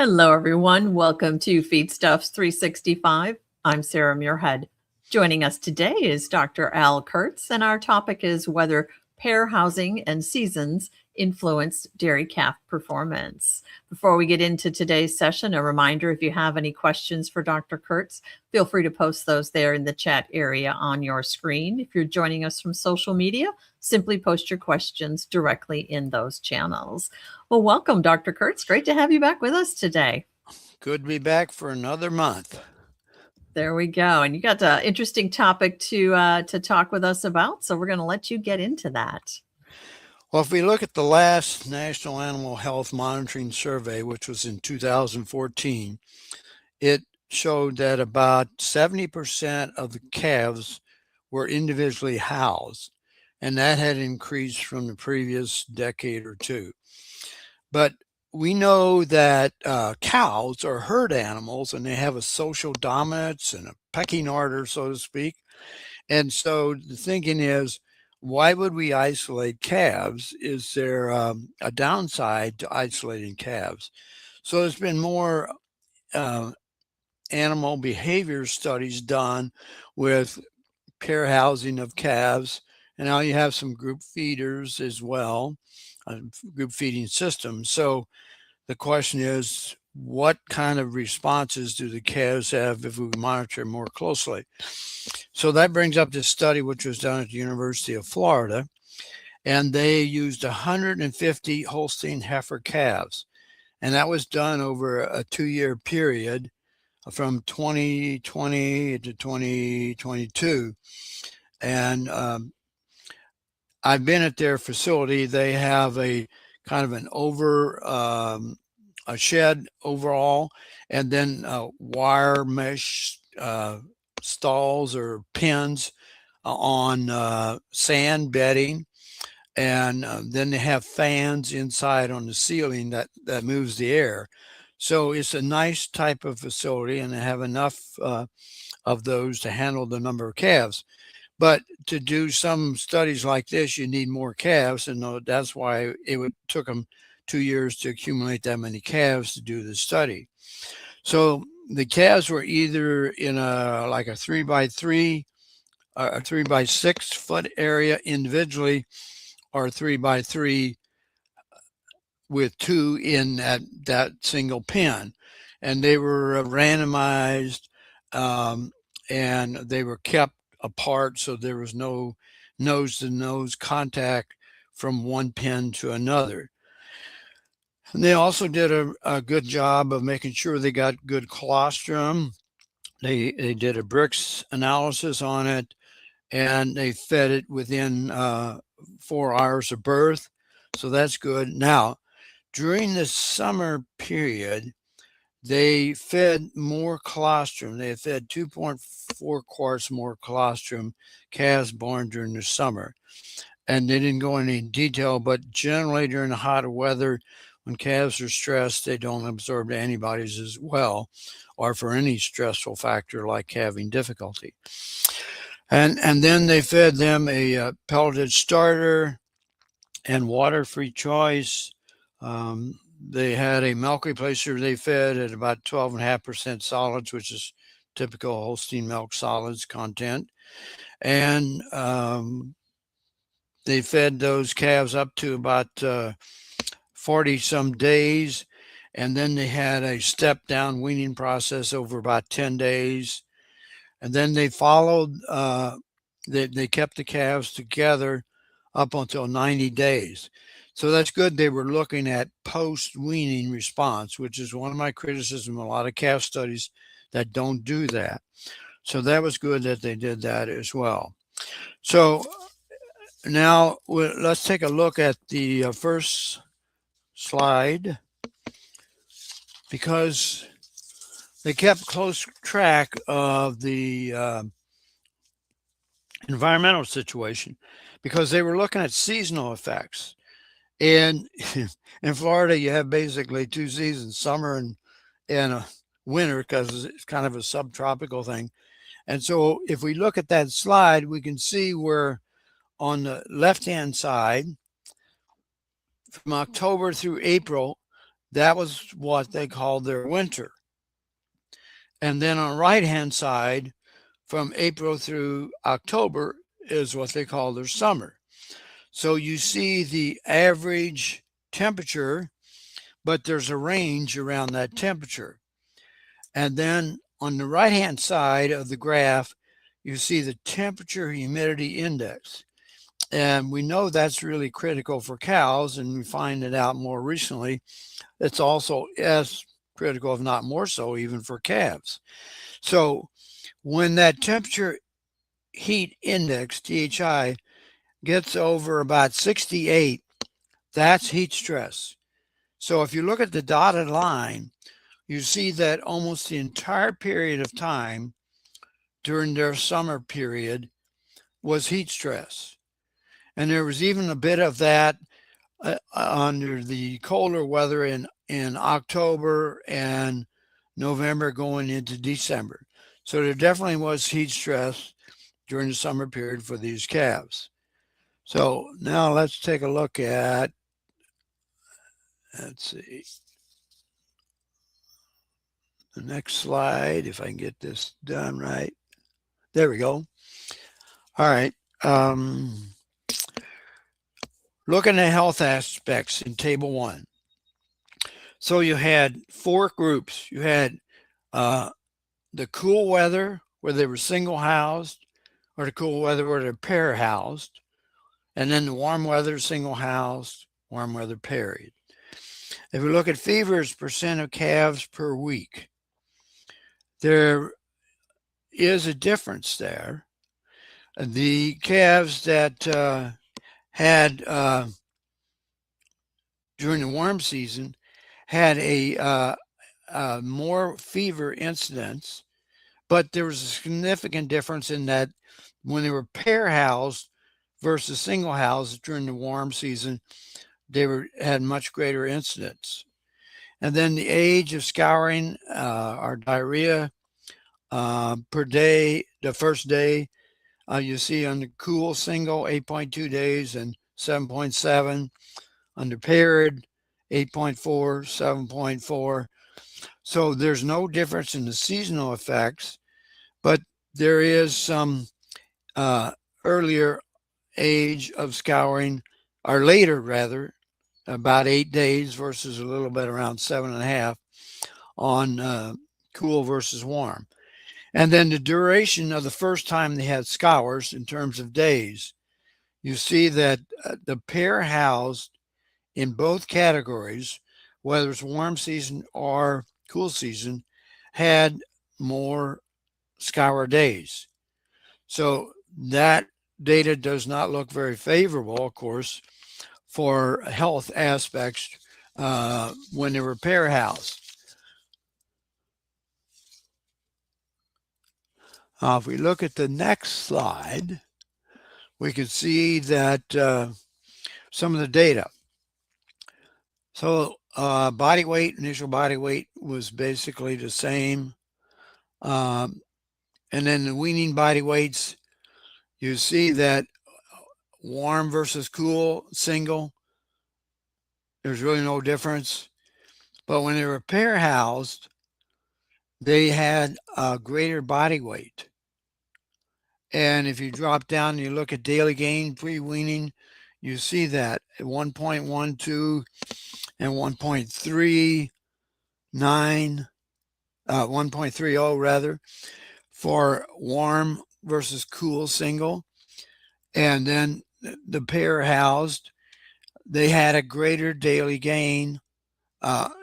Hello, everyone. Welcome to Feedstuffs 365. I'm Sarah Muirhead. Joining us today is Dr. Al Kertz, and our topic is whether pair housing and seasons influenced dairy calf performance. Before we get into today's session, a reminder, if you have any questions for Dr. Kertz, feel free to post those there in the chat area on your screen. If you're joining us from social media, simply post your questions directly in those channels. Well, welcome, Dr. Kertz. Great to have you back with us today. Good to be back for another month. There we go. And you got an interesting topic to talk with us about, so we're going to let you get into that. Well, if we look at the last National Animal Health Monitoring Survey, which was in 2014, it showed that about 70% of the calves were individually housed, and that had increased from the previous decade or two. But we know that cows are herd animals, and they have a social dominance and a pecking order, so to speak. And so the thinking is, why would we isolate calves? Is there a downside to isolating calves? So there's been more animal behavior studies done with pair housing of calves. And now you have some group feeders as well, group feeding systems. So the question is, what kind of responses do the calves have if we monitor more closely? So that brings up this study, which was done at the University of Florida, and they used 150 Holstein heifer calves. And that was done over a 2-year period from 2020 to 2022. And I've been at their facility. They have a kind of an a shed overall, and then wire mesh stalls or pens on sand bedding. And then they have fans inside on the ceiling that moves the air. So it's a nice type of facility, and they have enough of those to handle the number of calves. But to do some studies like this, you need more calves, and that's why it took them 2 years to accumulate that many calves to do the study. So the calves were either in a 3x3, a 3x6 foot area individually, or 3x3 with 2 in that single pen. And they were randomized, and they were kept apart, so there was no nose-to-nose contact from one pen to another. And they also did a good job of making sure they got good colostrum. They did a Brix analysis on it, and they fed it within 4 hours of birth. So that's good. Now, during the summer period, they fed more colostrum. They fed 2.4 quarts more colostrum calves born during the summer. And they didn't go into any detail, but generally during the hotter weather, when calves are stressed, they don't absorb antibodies as well, or for any stressful factor like calving difficulty. And then they fed them a pelleted starter and water-free choice. They had a milk replacer they fed at about 12.5% solids, which is typical Holstein milk solids content. And they fed those calves up to about 40 some days. And then they had a step down weaning process over about 10 days. And then they followed, they kept the calves together up until 90 days. So that's good. They were looking at post-weaning response, which is one of my criticisms of a lot of calf studies that don't do that. So that was good that they did that as well. So now let's take a look at the first slide, because they kept close track of the environmental situation, because they were looking at seasonal effects. And in Florida, you have basically 2 seasons, summer and winter, because it's kind of a subtropical thing. And so if we look at that slide, we can see where on the left-hand side, from October through April, that was what they called their winter. And then on the right-hand side, from April through October is what they call their summer. So you see the average temperature, but there's a range around that temperature. And then on the right-hand side of the graph, you see the temperature humidity index. And we know that's really critical for cows, and we find it out more recently. It's also as critical, if not more so, even for calves. So when that temperature heat index, THI, gets over about 68, that's heat stress. So if you look at the dotted line, you see that almost the entire period of time during their summer period was heat stress. And there was even a bit of that under the colder weather in October and November going into December. So there definitely was heat stress during the summer period for these calves. So now let's take a look at, let's see, the next slide, if I can get this done right. There we go. All right. Looking at health aspects in table 1. So you had 4 groups. You had the cool weather where they were single housed, or the cool weather where they're pair housed, and then the warm weather single housed, warm weather paired. If we look at fevers percent of calves per week, there is a difference there. The calves that had during the warm season had a more fever incidence, but there was a significant difference in that when they were pair housed versus single housed during the warm season, they had much greater incidence. And then the age of scouring or diarrhea per day, the first day, you see on the cool single 8.2 days and 7.7, under paired 8.4, 7.4. So there's no difference in the seasonal effects, but there is some earlier age of scouring, or later rather, about 8 days versus a little bit around 7.5 on cool versus warm. And then the duration of the first time they had scours in terms of days, you see that the pair housed in both categories, whether it's warm season or cool season, had more scour days. So that data does not look very favorable, of course, for health aspects when they were pair housed. If we look at the next slide, we can see that some of the data. So body weight, initial body weight was basically the same. And then the weaning body weights, you see that warm versus cool, single, there's really no difference. But when they were pair housed, they had a greater body weight. And if you drop down and you look at daily gain pre-weaning, you see that at 1.12 and 1.39, 1.30 rather, for warm versus cool single. And then the pair housed, they had a greater daily gain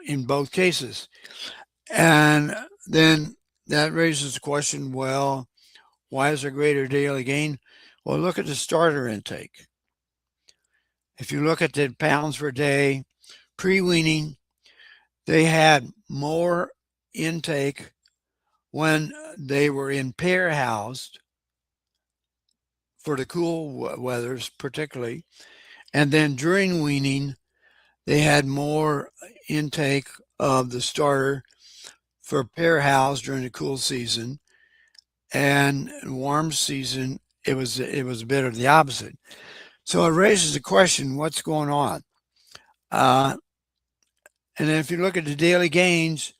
in both cases. And then that raises the question, well, why is there greater daily gain? Well, look at the starter intake. If you look at the pounds per day, pre-weaning, they had more intake when they were in pair housed for the cool weathers particularly. And then during weaning, they had more intake of the starter for pair housed during the cool season. And warm season, it was a bit of the opposite. So it raises the question, what's going on? And then if you look at the daily gains,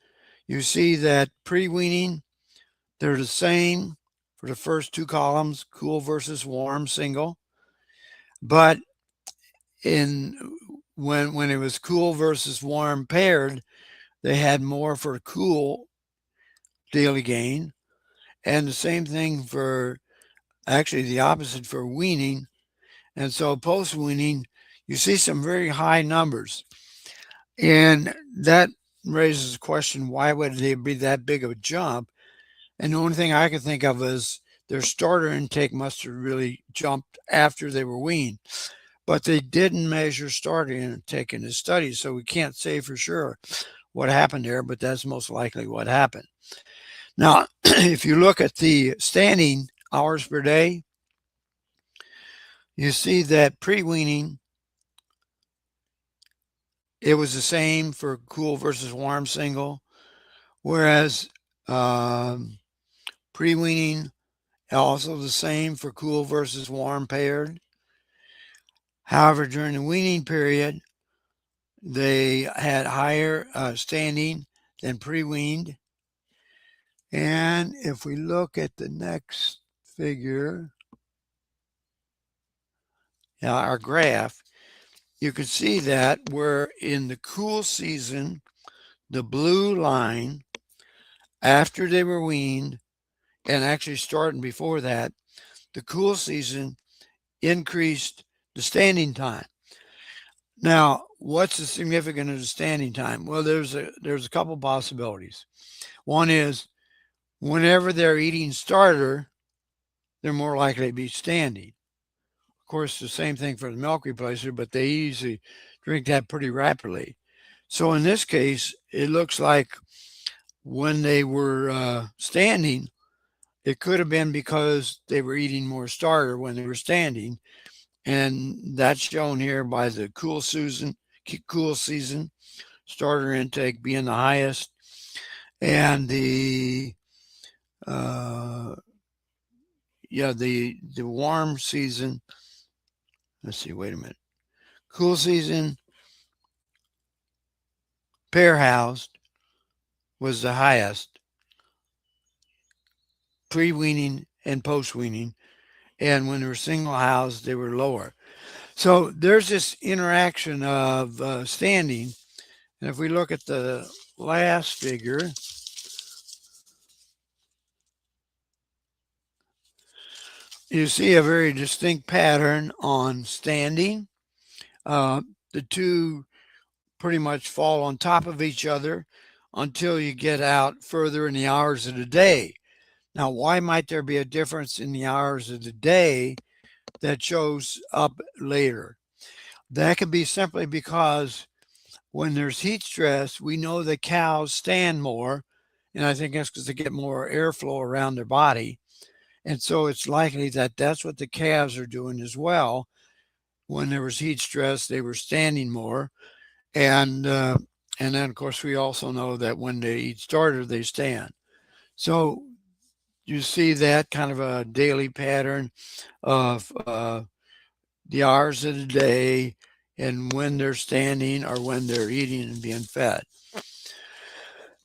you see that pre-weaning, they're the same for the first two columns, cool versus warm single. But in when it was cool versus warm paired, they had more for cool daily gain. And the same thing for actually the opposite for weaning. And so post weaning, you see some very high numbers. And that raises the question, why would there be that big of a jump? And the only thing I could think of is their starter intake must have really jumped after they were weaned. But they didn't measure starter intake in the study, so we can't say for sure what happened there, but that's most likely what happened. Now, if you look at the standing hours per day, you see that pre-weaning, it was the same for cool versus warm single, whereas pre-weaning also the same for cool versus warm paired. However, during the weaning period, they had higher standing than pre-weaned. And if we look at the next figure, our graph, you can see that we're in the cool season, the blue line, after they were weaned, and actually starting before that, the cool season increased the standing time. Now, what's the significance of the standing time? Well, there's a couple possibilities. One is whenever they're eating starter, they're more likely to be standing. Of course, the same thing for the milk replacer, but they usually drink that pretty rapidly. So in this case, it looks like when they were standing, it could have been because they were eating more starter when they were standing. And that's shown here by the cool season, starter intake being the highest, and the warm season. Let's see, wait a minute. Cool season, pair housed was the highest, pre-weaning and post-weaning, and when they were single housed, they were lower. So there's this interaction of standing, and if we look at the last figure, you see a very distinct pattern on standing. The two pretty much fall on top of each other until you get out further in the hours of the day. Now, why might there be a difference in the hours of the day that shows up later? That could be simply because when there's heat stress, we know that cows stand more, and I think that's because they get more airflow around their body. And so it's likely that that's what the calves are doing as well. When there was heat stress, they were standing more. And then, of course, we also know that when they eat starter, they stand. So you see that kind of a daily pattern of the hours of the day and when they're standing or when they're eating and being fed.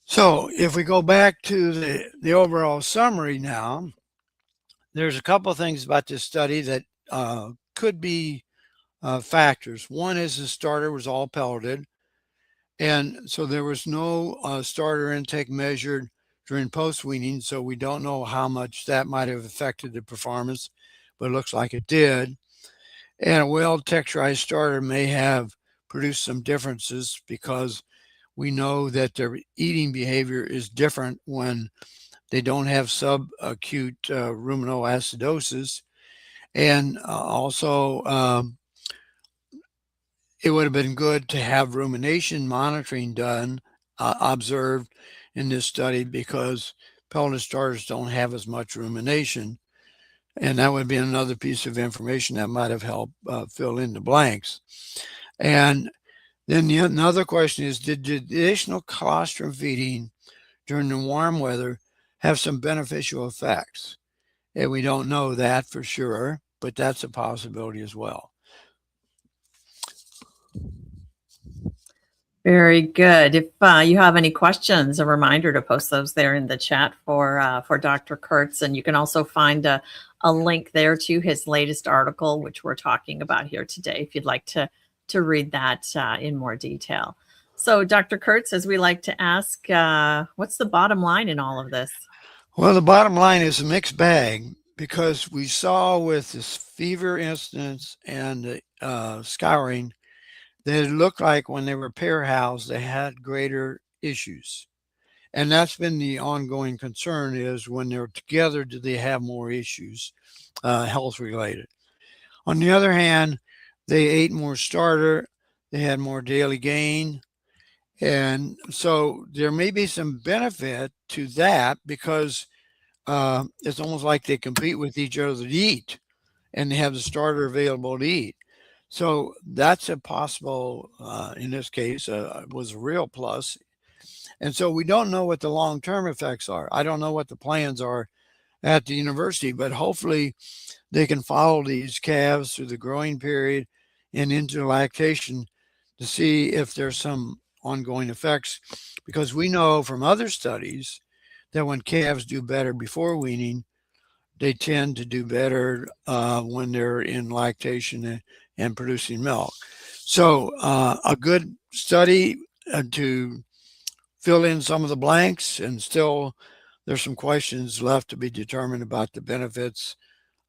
So if we go back to the overall summary now, there's a couple of things about this study that could be factors. One is the starter was all pelleted, and so there was no starter intake measured during post-weaning, so we don't know how much that might have affected the performance, but it looks like it did. And a well-texturized starter may have produced some differences because we know that their eating behavior is different when they don't have subacute ruminoacidosis. And also, it would have been good to have rumination monitoring done, observed in this study because pelleted starters don't have as much rumination. And that would be another piece of information that might have helped fill in the blanks. And then another question is, did the additional colostrum feeding during the warm weather have some beneficial effects? And we don't know that for sure, but that's a possibility as well. Very good. If you have any questions, a reminder to post those there in the chat for Dr. Kertz. And you can also find a link there to his latest article, which we're talking about here today, if you'd like to read that in more detail. So, Dr. Kertz, as we like to ask, what's the bottom line in all of this? Well, the bottom line is a mixed bag, because we saw with this fever incidence and scouring that it looked like when they were pair housed, they had greater issues. And that's been the ongoing concern, is when they're together, do they have more issues, health related? On the other hand, they ate more starter, they had more daily gain. And so there may be some benefit to that, because it's almost like they compete with each other to eat, and they have the starter available to eat. So that's a possible, in this case, was a real plus. And so we don't know what the long-term effects are. I don't know what the plans are at the university, but hopefully they can follow these calves through the growing period and into lactation to see if there's some ongoing effects, because we know from other studies that when calves do better before weaning, they tend to do better when they're in lactation and producing milk. So a good study to fill in some of the blanks, and still there's some questions left to be determined about the benefits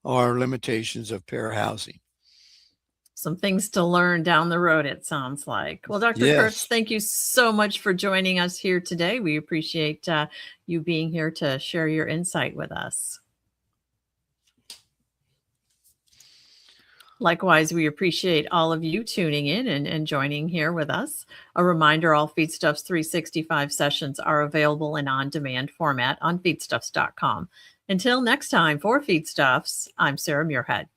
or limitations of pair housing. Some things to learn down the road, it sounds like. Well, Dr. Kertz, Yes. thank you so much for joining us here today. We appreciate you being here to share your insight with us. Likewise, we appreciate all of you tuning in and joining here with us. A reminder, all Feedstuffs 365 sessions are available in on-demand format on feedstuffs.com. Until next time, for Feedstuffs, I'm Sarah Muirhead.